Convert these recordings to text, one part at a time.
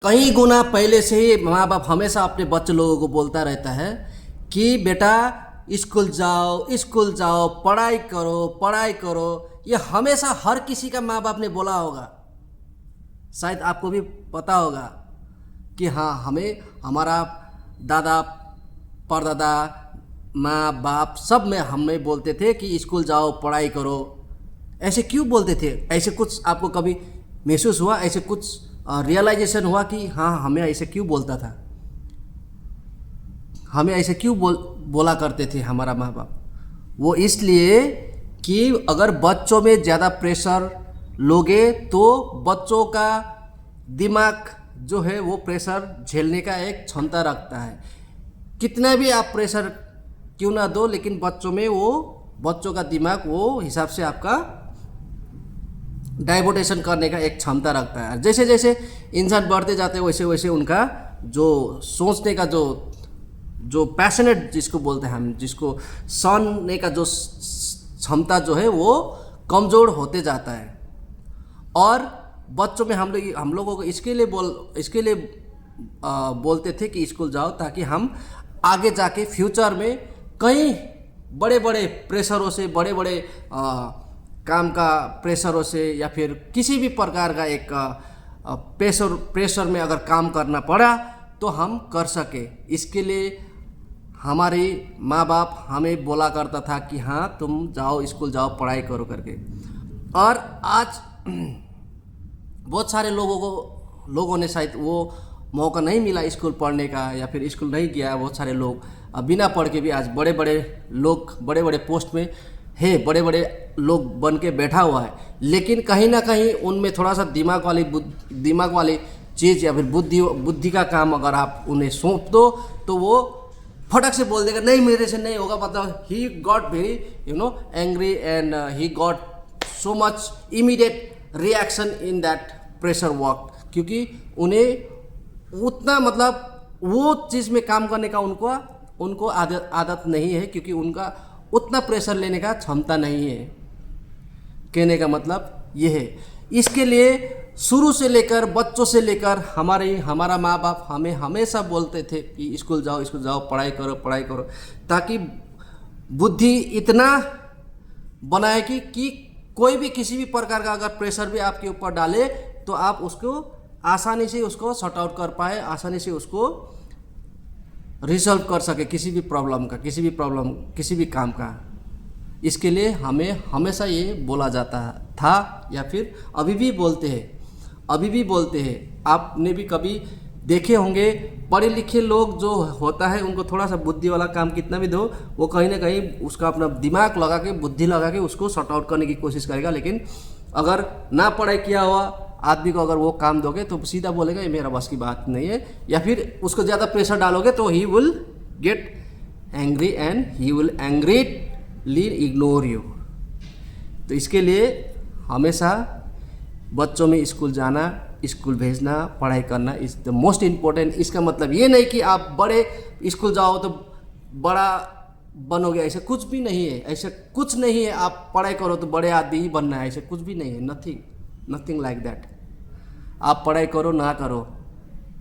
कई गुना पहले से ही माँ बाप हमेशा अपने बच्चे लोगों को बोलता रहता है कि बेटा स्कूल जाओ, पढ़ाई करो। ये हमेशा हर किसी का माँ बाप ने बोला होगा, शायद आपको भी पता होगा कि हाँ, हमें हमारा दादा परदादा माँ बाप सब में हमें बोलते थे कि स्कूल जाओ, पढ़ाई करो। ऐसे क्यों बोलते थे? ऐसे कुछ आपको कभी महसूस हुआ, ऐसे कुछ रियलाइजेशन हुआ कि हाँ, हमें ऐसे क्यों बोलता था, हमें ऐसे क्यों बोला करते थे हमारा माँ बाप? वो इसलिए कि अगर बच्चों में ज़्यादा प्रेशर लोगे तो बच्चों का दिमाग जो है वो प्रेशर झेलने का एक क्षमता रखता है। कितना भी आप प्रेशर क्यों ना दो, लेकिन बच्चों का दिमाग वो हिसाब से आपका डाइवर्टेशन करने का एक क्षमता रखता है। जैसे जैसे इंसान बढ़ते जाते हैं वैसे वैसे उनका जो सोचने का जो पैशनेट जिसको बोलते हैं हम, जिसको सहने का जो क्षमता जो है वो कमज़ोर होते जाता है। और बच्चों में हम लोगों को इसके लिए बोलते थे कि स्कूल जाओ, ताकि हम आगे जाके फ्यूचर में कई बड़े बड़े प्रेशरों से, बड़े बड़े काम का प्रेशरों से, या फिर किसी भी प्रकार का एक प्रेशर में अगर काम करना पड़ा तो हम कर सके। इसके लिए हमारे माँ बाप हमें बोला करता था कि हाँ, तुम जाओ, स्कूल जाओ, पढ़ाई करो करके। और आज बहुत सारे लोगों ने शायद वो मौका नहीं मिला स्कूल पढ़ने का, या फिर स्कूल नहीं गया। बहुत सारे लोग बिना पढ़ के भी आज बड़े बड़े लोग, बड़े बड़े पोस्ट में है, बड़े बड़े लोग बन के बैठा हुआ है। लेकिन कहीं ना कहीं उनमें थोड़ा सा दिमाग वाली चीज़ या फिर बुद्धि का काम अगर आप उन्हें सौंप दो तो वो फटक से बोल देगा, नहीं मेरे से नहीं होगा। मतलब he got very angry and he got so much immediate reaction in that pressure work, क्योंकि उन्हें उतना वो चीज़ में काम करने का उनको आदत नहीं है, क्योंकि उनका उतना प्रेशर लेने का क्षमता नहीं है। कहने का मतलब ये है। इसके लिए शुरू से लेकर, बच्चों से लेकर हमारा माँ बाप हमें हमेशा बोलते थे कि स्कूल जाओ, पढ़ाई करो, ताकि बुद्धि इतना बनाए कि कोई भी किसी भी प्रकार का अगर प्रेशर भी आपके ऊपर डाले तो आप उसको आसानी से उसको सॉर्ट आउट कर पाए, आसानी से उसको रिजॉल्व कर सके, किसी भी काम का। इसके लिए हमें हमेशा ये बोला जाता था, या फिर अभी भी बोलते हैं। आपने भी कभी देखे होंगे, पढ़े लिखे लोग जो होता है उनको थोड़ा सा बुद्धि वाला काम कितना भी दो, वो कहीं ना कहीं उसका अपना दिमाग लगा के, बुद्धि लगा के उसको सॉर्ट आउट करने की कोशिश करेगा। लेकिन अगर ना पढ़ाई किया हुआ आदमी को अगर वो काम दोगे तो सीधा बोलेगा ये मेरा बस की बात नहीं है, या फिर उसको ज़्यादा प्रेशर डालोगे तो he will get angry and he will angrily ignore you. तो इसके लिए हमेशा बच्चों में स्कूल जाना, स्कूल भेजना, पढ़ाई करना इज़ द मोस्ट इम्पोर्टेंट। इसका मतलब ये नहीं कि आप बड़े स्कूल जाओ तो बड़ा बनोगे, ऐसे कुछ भी नहीं है। आप पढ़ाई करो तो बड़े आदमी ही बनना है, ऐसे कुछ भी नहीं है। Nothing like that. आप पढ़ाई करो ना करो,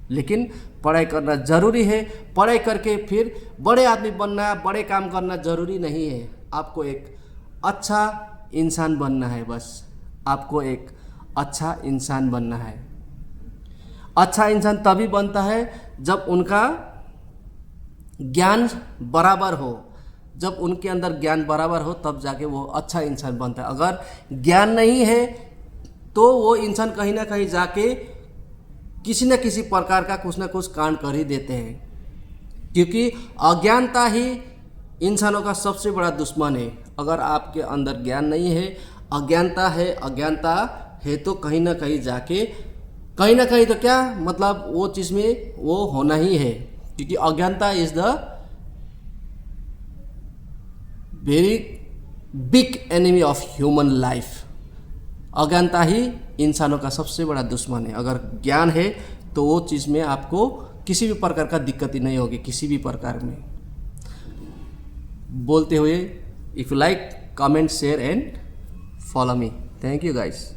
लेकिन पढ़ाई करना ज़रूरी है। पढ़ाई करके फिर बड़े आदमी बनना, बड़े काम करना ज़रूरी नहीं है। आपको एक अच्छा इंसान बनना है, बस आपको एक अच्छा इंसान बनना है। अच्छा इंसान तभी बनता है जब उनका ज्ञान बराबर हो, जब उनके अंदर ज्ञान बराबर हो तब जाके वो अच्छा इंसान बनता है। अगर ज्ञान नहीं है तो वो इंसान कहीं ना कहीं जाके किसी न किसी प्रकार का कुछ ना कुछ कांड कर ही देते हैं, क्योंकि अज्ञानता ही इंसानों का सबसे बड़ा दुश्मन है। अगर आपके अंदर ज्ञान नहीं है, अज्ञानता है तो कहीं ना कहीं जाके, कहीं ना कहीं तो क्या मतलब वो चीज़ में वो होना ही है, क्योंकि अज्ञानता is the very big enemy of human life. अज्ञानता ही इंसानों का सबसे बड़ा दुश्मन है। अगर ज्ञान है तो वो चीज़ में आपको किसी भी प्रकार का दिक्कत ही नहीं होगी, किसी भी प्रकार में। बोलते हुए, if you like, comment, share and follow me. Thank you guys.